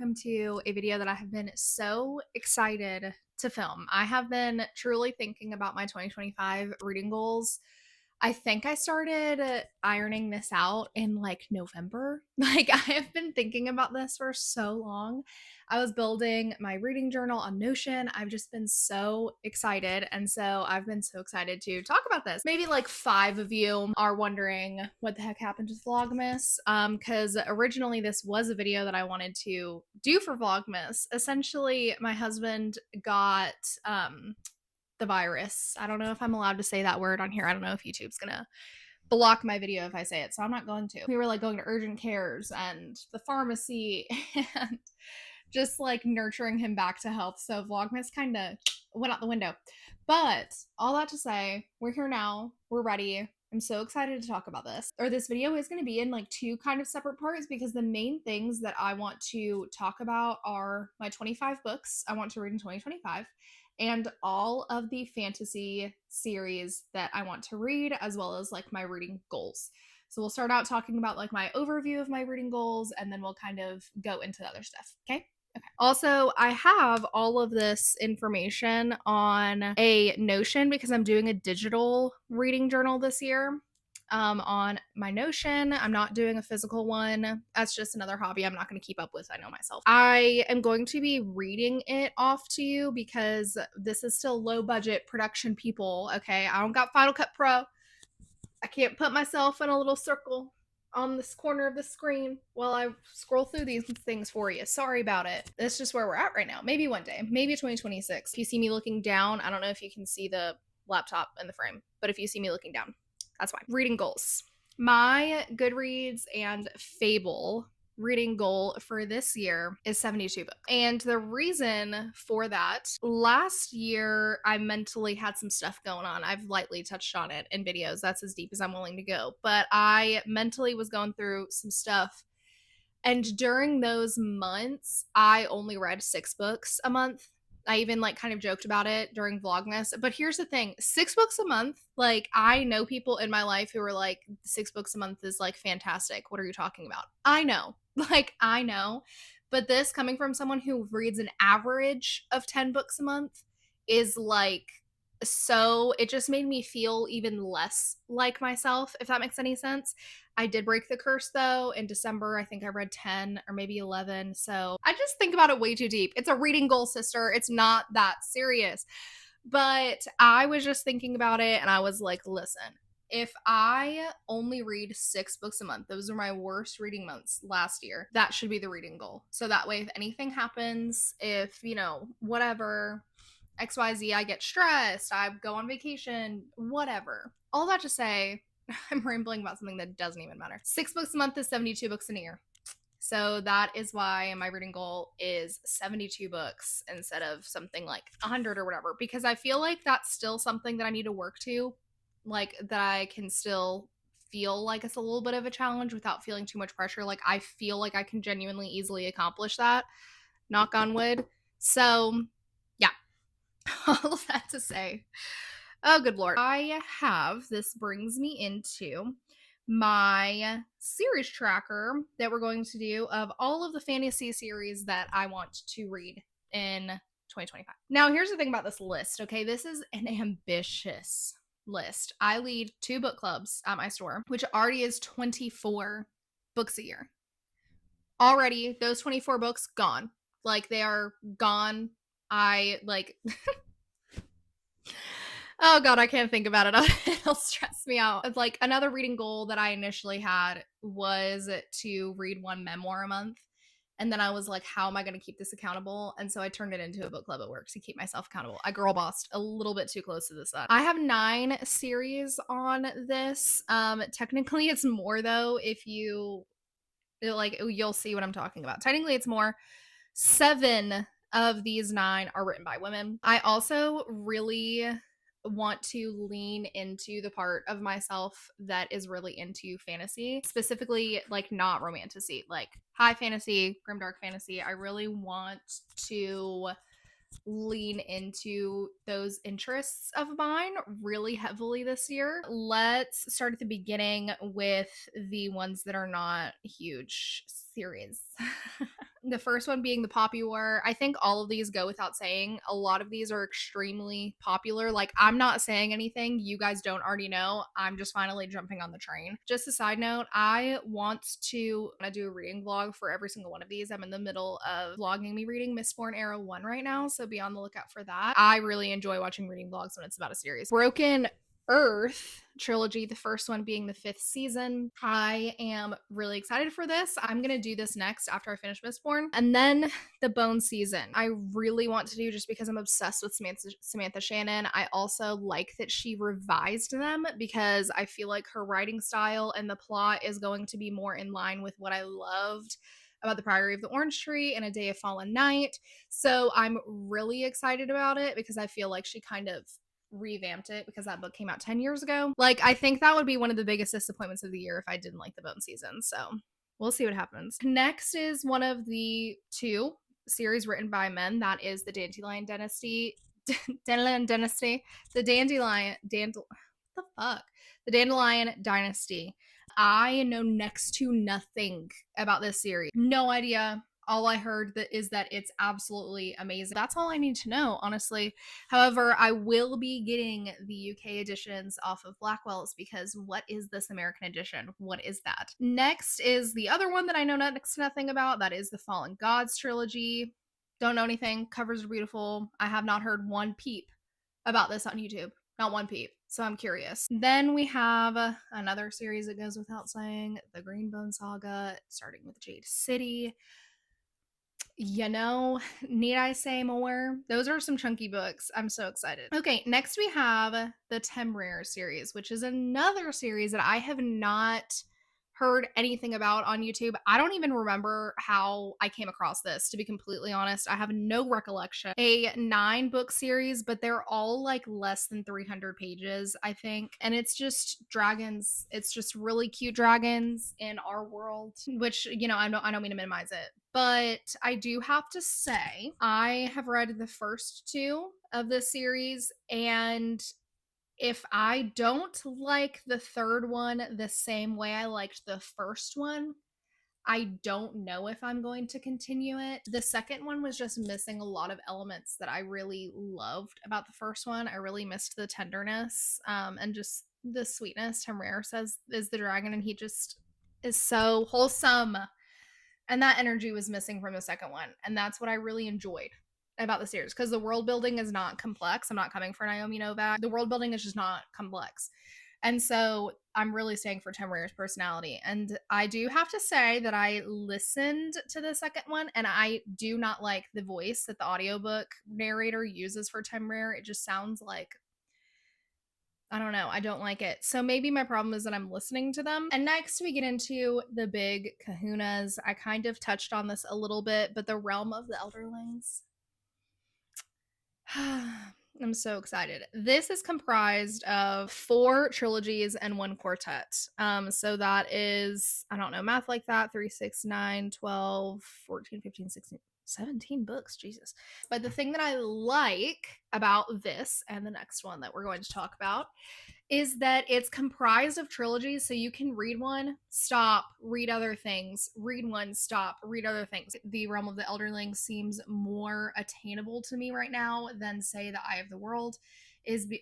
welcome to a video that I have been so excited to film. I have been truly thinking about my 2025 reading goals. I think I started ironing this out in like November. Like, I have been thinking about this for so long. I was building my reading journal on Notion. I've just been so excited. And so I've been so excited to talk about this. Maybe like 5 of you are wondering what the heck happened with Vlogmas. Because originally this was a video that I wanted to do for Vlogmas. Essentially, my husband got the virus. I don't know if I'm allowed to say that word on here. I don't know if YouTube's gonna block my video if I say it, so I'm not going to. We were like going to urgent cares and the pharmacy and just like nurturing him back to health. So Vlogmas kind of went out the window. But all that to say, we're here now. We're ready. I'm so excited to talk about this. Or this video is going to be in like 2 kind of separate parts because the main things that I want to talk about are my 25 books I want to read in 2025 and all of the fantasy series that I want to read, as well as like my reading goals. So we'll start out talking about like my overview of my reading goals, and then we'll kind of go into the other stuff. Okay. Okay. Also, I have all of this information on a Notion because I'm doing a digital reading journal this year. On my Notion. I'm not doing a physical one. That's just another hobby I'm not going to keep up with. I know myself. I am going to be reading it off to you because this is still low budget production, people. Okay. I don't got Final Cut Pro. I can't put myself in a little circle on this corner of the screen while I scroll through these things for you. Sorry about it. That's just where we're at right now. Maybe one day, maybe 2026. If you see me looking down, I don't know if you can see the laptop in the frame, but if you see me looking down, that's why. Reading goals. My Goodreads and Fable reading goal for this year is 72 books. And the reason for that, last year I mentally had some stuff going on. I've lightly touched on it in videos. That's as deep as I'm willing to go. But I mentally was going through some stuff. And during those months, I only read 6 books a month. I even like kind of joked about it during Vlogmas. But here's the thing, 6 books a month, like I know people in my life who are like, 6 books a month is like fantastic. What are you talking about? I know. Like, I know. But this coming from someone who reads an average of 10 books a month is like, so it just made me feel even less like myself, if that makes any sense. I did break the curse though in December. I think I read 10 or maybe 11. So I just think about it way too deep. It's a reading goal, sister. It's not that serious. But I was just thinking about it and I was like, listen, if I only read 6 books a month, those are my worst reading months last year, that should be the reading goal. So that way, if anything happens, if, whatever, XYZ, I get stressed, I go on vacation, whatever. All that to say, I'm rambling about something that doesn't even matter. 6 books a month is 72 books in a year. So that is why my reading goal is 72 books instead of something like 100 or whatever, because I feel like that's still something that I need to work to, like that I can still feel like it's a little bit of a challenge without feeling too much pressure. Like I feel like I can genuinely easily accomplish that. Knock on wood. So, yeah. All of that to say, oh, good Lord. This brings me into my series tracker that we're going to do of all of the fantasy series that I want to read in 2025. Now, here's the thing about this list, okay? This is an ambitious list. I lead 2 book clubs at my store, which already is 24 books a year. Already, those 24 books gone. Like, they are gone. Oh God, I can't think about it. It'll stress me out. Like, another reading goal that I initially had was to read 1 memoir a month. And then I was like, how am I going to keep this accountable? And so I turned it into a book club at work to keep myself accountable. I girl bossed a little bit too close to the sun. I have 9 series on this. Technically it's more though, if you like, you'll see what I'm talking about. Technically it's more. 7 of these 9 are written by women. I also really want to lean into the part of myself that is really into fantasy, specifically like not romantasy, like high fantasy, grimdark fantasy. I really want to lean into those interests of mine really heavily this year. Let's start at the beginning with the ones that are not huge series. The first one being the Poppy War. I think all of these go without saying. A lot of these are extremely popular. Like, I'm not saying anything you guys don't already know. I'm just finally jumping on the train. Just a side note, I want to do a reading vlog for every single one of these. I'm in the middle of vlogging me reading Mistborn Era 1 right now, so be on the lookout for that. I really enjoy watching reading vlogs when it's about a series. Broken Earth trilogy, the first one being the 5th season. I am really excited for this. I'm gonna do this next after I finish Mistborn. And then the Bone season. I really want to do just because I'm obsessed with Samantha Shannon. I also like that she revised them because I feel like her writing style and the plot is going to be more in line with what I loved about the Priory of the Orange Tree and A Day of Fallen Night. So I'm really excited about it because I feel like she kind of revamped it because that book came out 10 years ago. Like, I think that would be one of the biggest disappointments of the year if I didn't like the Bone season. So we'll see what happens. Next is one of the 2 series written by men. That is the Dandelion Dynasty. Dandelion Dynasty. The Dandelion. What the fuck? The Dandelion Dynasty. I know next to nothing about this series. No idea. All I heard is that it's absolutely amazing. That's all I need to know, honestly. However, I will be getting the UK editions off of Blackwell's because what is this American edition? What is that? Next is the other one that I know next to nothing about. That is the Fallen Gods trilogy. Don't know anything. Covers are beautiful. I have not heard one peep about this on YouTube. Not one peep. So I'm curious. Then we have another series that goes without saying, the Greenbone Saga, starting with Jade City. You know, need I say more? Those are some chunky books. I'm so excited. Okay, next we have the Temrare series, which is another series that I have not heard anything about on YouTube. I don't even remember how I came across this, to be completely honest. I have no recollection. A 9-book series, but they're all like less than 300 pages, I think. And it's just dragons. It's just really cute dragons in our world, which, you know, I don't mean to minimize it. But I do have to say, I have read the first 2 of this series, and if I don't like the third one the same way I liked the first one, I don't know if I'm going to continue it. The second one was just missing a lot of elements that I really loved about the first one. I really missed the tenderness and just the sweetness. Temrare says is the dragon, and he just is so wholesome. And that energy was missing from the second one. And that's what I really enjoyed about the series, because the world building is not complex. I'm not coming for Naomi Novak. The world building is just not complex. And so I'm really staying for Temrare's personality. And I do have to say that I listened to the second one, and I do not like the voice that the audiobook narrator uses for Temrare. It just sounds like, I don't know. I don't like it. So maybe my problem is that I'm listening to them. And next we get into the big kahunas. I kind of touched on this a little bit, but the Realm of the Elderlings. I'm so excited. This is comprised of 4 trilogies and 1 quartet. So that is, I don't know, math like that, 3, 6, 9, 12, 14, 15, 16, 17 books, Jesus. But the thing that I like about this and the next one that we're going to talk about is that it's comprised of trilogies, so you can read one, stop, read other things, read one, stop, read other things. The Realm of the Elderling seems more attainable to me right now than, say, the Eye of the World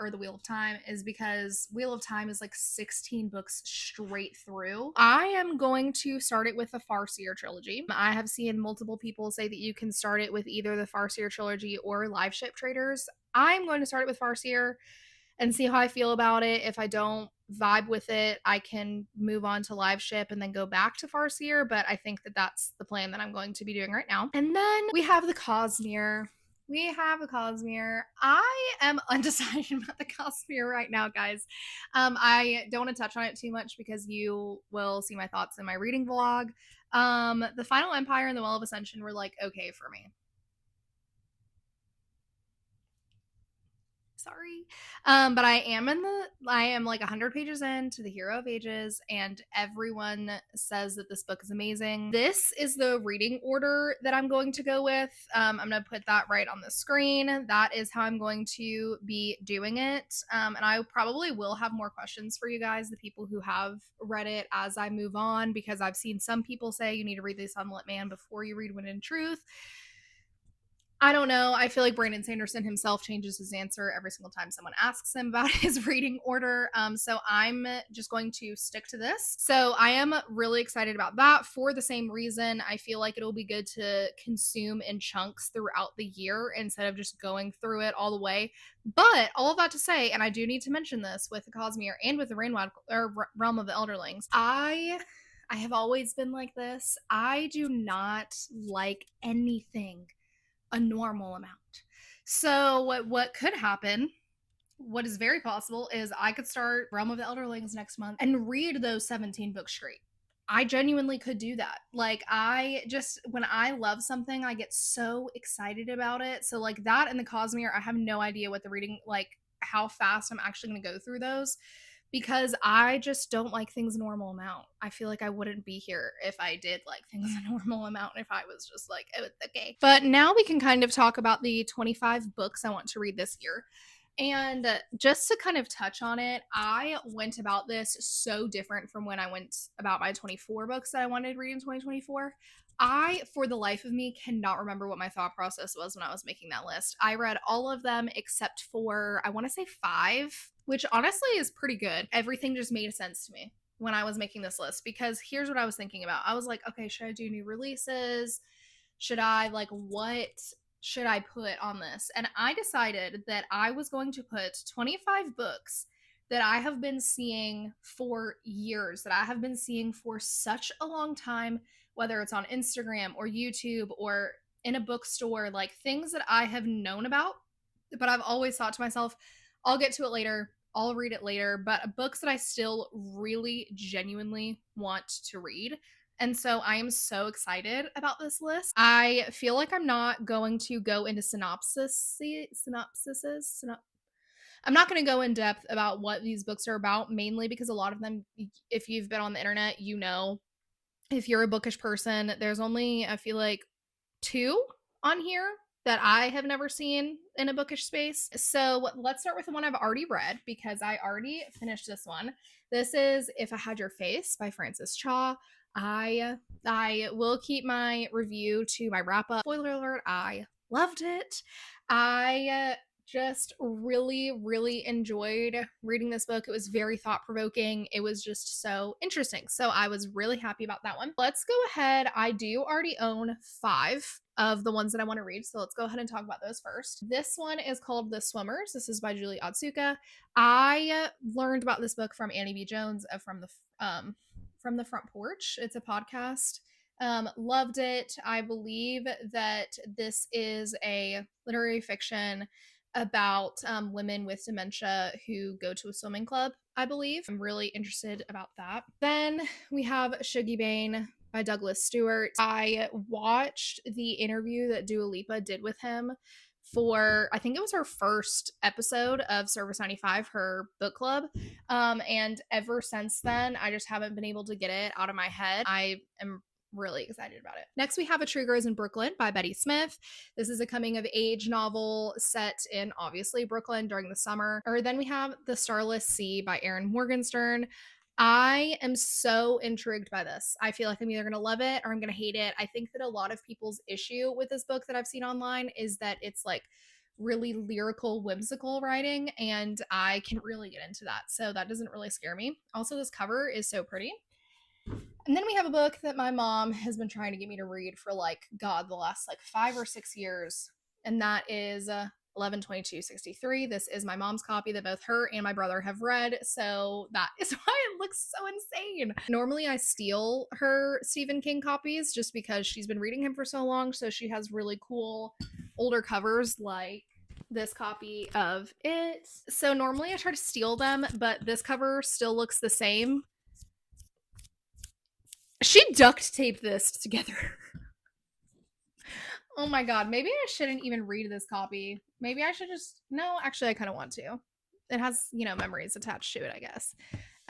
or the Wheel of Time, is because Wheel of Time is like 16 books straight through. I am going to start it with the Farseer trilogy. I have seen multiple people say that you can start it with either the Farseer trilogy or Live Ship Traders. I'm going to start it with Farseer and see how I feel about it. If I don't vibe with it, I can move on to Live Ship and then go back to Farseer, but I think that that's the plan that I'm going to be doing right now. And then we have the Cosmere. We have a Cosmere. I am undecided about the Cosmere right now, guys. I don't want to touch on it too much because you will see my thoughts in my reading vlog. The Final Empire and the Well of Ascension were like okay for me. sorry. But I am like 100 pages into The Hero of Ages, and everyone says that this book is amazing. This is the reading order that I'm going to go with. I'm going to put that right on the screen. That is how I'm going to be doing it. And I probably will have more questions for you guys, the people who have read it, as I move on, because I've seen some people say you need to read The Sunlit Man before you read Wind and Truth. I don't know. I feel like Brandon Sanderson himself changes his answer every single time someone asks him about his reading order. So I'm just going to stick to this. So I am really excited about that for the same reason. I feel like it'll be good to consume in chunks throughout the year instead of just going through it all the way. But all of that to say, and I do need to mention this with the Cosmere and with the Realm of the Elderlings, I have always been like this. I do not like anything a normal amount. So what could happen, what is very possible, is I could start Realm of the Elderlings next month and read those 17 books straight. I genuinely could do that. Like, when I love something, I get so excited about it. So like that and the Cosmere, I have no idea what the reading, like how fast I'm actually going to go through those, because I just don't like things a normal amount. I feel like I wouldn't be here if I did like things a normal amount, if I was just like, oh, okay. But now we can kind of talk about the 25 books I want to read this year. And just to kind of touch on it, I went about this so different from when I went about my 24 books that I wanted to read in 2024. I, for the life of me, cannot remember what my thought process was when I was making that list. I read all of them except for, I want to say 5, which honestly is pretty good. Everything just made sense to me when I was making this list, because here's what I was thinking about. I was like, okay, should I do new releases? Should I, like, what should I put on this? And I decided that I was going to put 25 books that I have been seeing for years, that I have been seeing for such a long time, whether it's on Instagram or YouTube or in a bookstore, like things that I have known about, but I've always thought to myself, I'll get to it later. I'll read it later, but books that I still really genuinely want to read. And so I am so excited about this list. I feel like I'm not going to go into I'm not going to go in depth about what these books are about, mainly because a lot of them, if you've been on the internet, you know, if you're a bookish person, there's only, I feel like, 2 on here that I have never seen in a bookish space. So let's start with the one I've already read, because I already finished this one. This is If I Had Your Face by Frances Cha. I will keep my review to my wrap up. Spoiler alert, I loved it. I just really, really enjoyed reading this book. It was very thought provoking. It was just so interesting. So I was really happy about that one. Let's go ahead. I do already own 5 of the ones that I want to read. So let's go ahead and talk about those first. This one is called The Swimmers. This is by Julie Otsuka. I learned about this book from Annie B. Jones from the Front Porch. It's a podcast. Loved it. I believe that this is a literary fiction about women with dementia who go to a swimming club, I believe. I'm really interested about that. Then we have Shuggie Bain by Douglas Stewart. I watched the interview that Dua Lipa did with him for, I think it was her first episode of Service 95, her book club. And ever since then, I just haven't been able to get it out of my head. I am really excited about it. Next, we have A Tree Grows in Brooklyn by Betty Smith. This is a coming of age novel set in, obviously, Brooklyn during the summer. Or then we have The Starless Sea by Erin Morgenstern. I am so intrigued by this. I feel like I'm either going to love it or I'm going to hate it. I think that a lot of people's issue with this book that I've seen online is that it's like really lyrical, whimsical writing, and I can really get into that. So that doesn't really scare me. Also, this cover is so pretty. And then we have a book that my mom has been trying to get me to read for the last 5 or 6 years. And that is 11/22/63. This is my mom's copy that both her and my brother have read. So that is why it looks so insane. Normally I steal her Stephen King copies just because she's been reading him for so long. So she has really cool older covers like this copy of it. So normally I try to steal them, but this cover still looks the same. She duct taped this together. Oh my god, maybe I shouldn't even read this copy. Maybe I should just no, actually I kind of want to. It has, memories attached to it, I guess.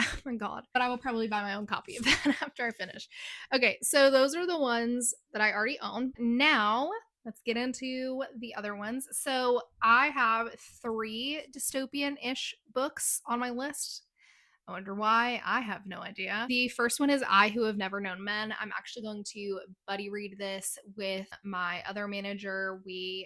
Oh my god. But I will probably buy my own copy of that after I finish. Okay, so those are the ones that I already own. Now, let's get into the other ones. So I have 3 dystopian-ish books on my list. I wonder why. I have no idea. The first one is I Who Have Never Known Men. I'm actually going to buddy read this with my other manager.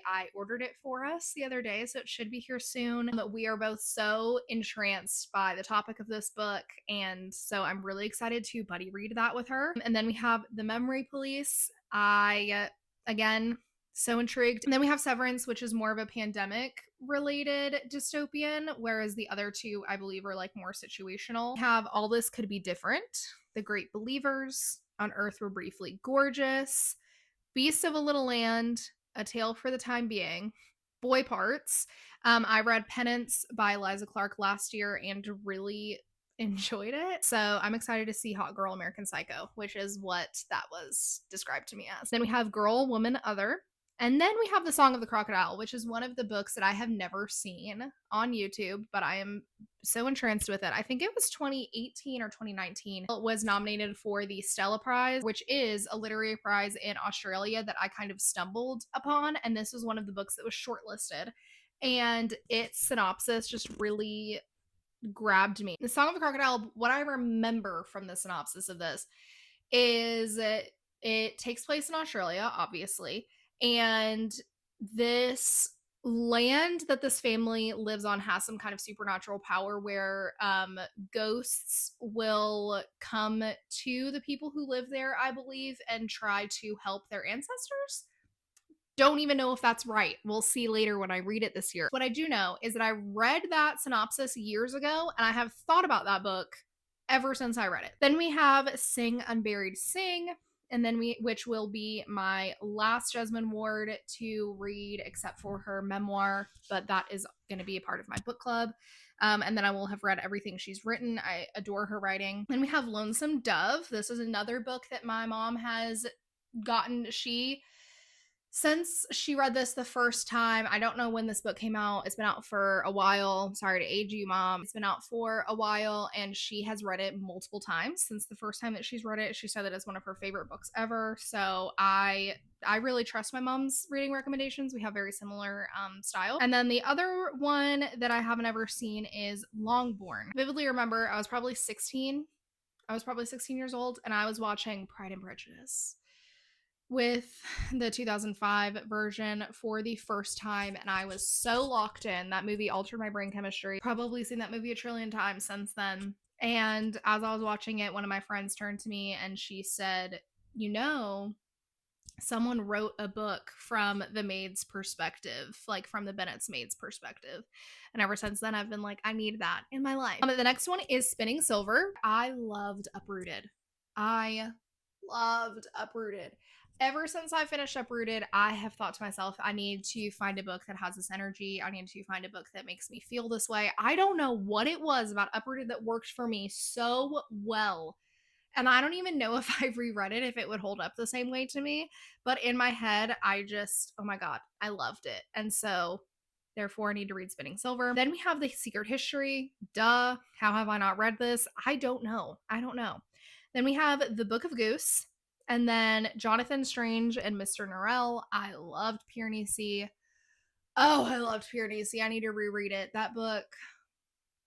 I ordered it for us the other day, so it should be here soon. But we are both so entranced by the topic of this book, and so I'm really excited to buddy read that with her. And then we have The Memory Police. Again, so intrigued. And then we have Severance, which is more of a pandemic related dystopian, whereas the other 2, I believe, are like more situational. We have All This Could Be Different, The Great Believers, On Earth We're Briefly Gorgeous, Beast of a Little Land, A Tale for the Time Being, Boy Parts. I read Penance by Liza Clark last year and really enjoyed it. So I'm excited to see Hot Girl American Psycho, which is what that was described to me as. Then we have Girl, Woman, Other. And then we have The Song of the Crocodile, which is one of the books that I have never seen on YouTube, but I am so entranced with it. I think it was 2018 or 2019. It was nominated for the Stella Prize, which is a literary prize in Australia that I kind of stumbled upon. And this was one of the books that was shortlisted. And its synopsis just really grabbed me. The Song of the Crocodile, what I remember from the synopsis of this is it takes place in Australia, obviously. And this land that this family lives on has some kind of supernatural power where ghosts will come to the people who live there, I believe, and try to help their ancestors. Don't even know if that's right. We'll see later when I read it this year. What I do know is that I read that synopsis years ago, and I have thought about that book ever since I read it. Then we have Sing Unburied Sing, and then which will be my last Jesmyn Ward to read, except for her memoir, but that is going to be a part of my book club. And then I will have read everything she's written. I adore her writing. Then we have Lonesome Dove. This is another book that my mom has gotten. Since she read this the first time, I don't know when this book came out. It's been out for a while. Sorry to age you, Mom. It's been out for a while, and she has read it multiple times since the first time that she's read it. She said that it's one of her favorite books ever. So I really trust my mom's reading recommendations. We have very similar style. And then the other one that I haven't ever seen is Longborn. I vividly remember I was probably 16. I was probably 16 years old, and I was watching Pride and Prejudice with the 2005 version for the first time, and I was so locked in. That movie altered my brain chemistry. Probably seen that movie a trillion times since then. And as I was watching it, one of my friends turned to me and she said, someone wrote a book from the maid's perspective, like from the Bennett's maid's perspective. And ever since then, I've been like, I need that in my life. The next one is Spinning Silver. I loved Uprooted. Ever since I finished Uprooted, I have thought to myself, I need to find a book that has this energy. I need to find a book that makes me feel this way. I don't know what it was about Uprooted that worked for me so well. And I don't even know if I reread it, if it would hold up the same way to me. But in my head, oh my God, I loved it. And so therefore I need to read Spinning Silver. Then we have The Secret History. Duh. How have I not read this? I don't know. Then we have The Book of Goose. And then Jonathan Strange and Mr. Norrell. I loved Piranesi. Oh, I loved Piranesi. I need to reread it. That book,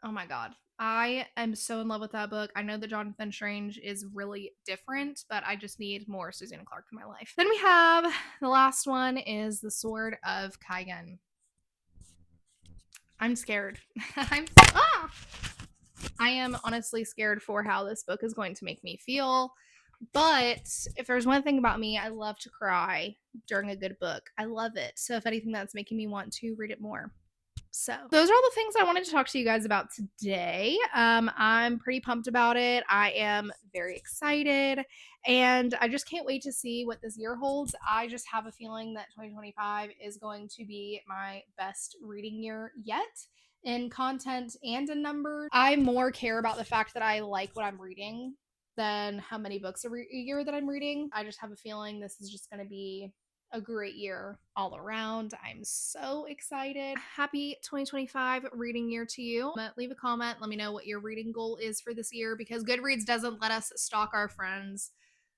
oh my God. I am so in love with that book. I know that Jonathan Strange is really different, but I just need more Susanna Clark in my life. Then we have the last one is The Sword of Kaigen. I'm scared. I am honestly scared for how this book is going to make me feel. But if there's one thing about me, I love to cry during a good book. I love it. So if anything, that's making me want to read it more. So those are all the things I wanted to talk to you guys about today. I'm pretty pumped about it. I am very excited, and I just can't wait to see what this year holds. I just have a feeling that 2025 is going to be my best reading year yet, in content and in numbers. I more care about the fact that I like what I'm reading than how many books a year that I'm reading. I just have a feeling this is just going to be a great year all around. I'm so excited. Happy 2025 reading year to you. Leave a comment. Let me know what your reading goal is for this year because Goodreads doesn't let us stalk our friends'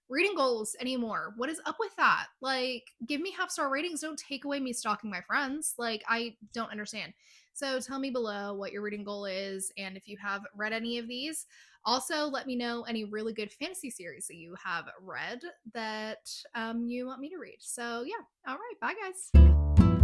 reading goals anymore. What is up with that? Like, give me half-star ratings. Don't take away me stalking my friends. Like, I don't understand. So tell me below what your reading goal is and if you have read any of these. Also, let me know any really good fantasy series that you have read that you want me to read. So, yeah. All right. Bye, guys.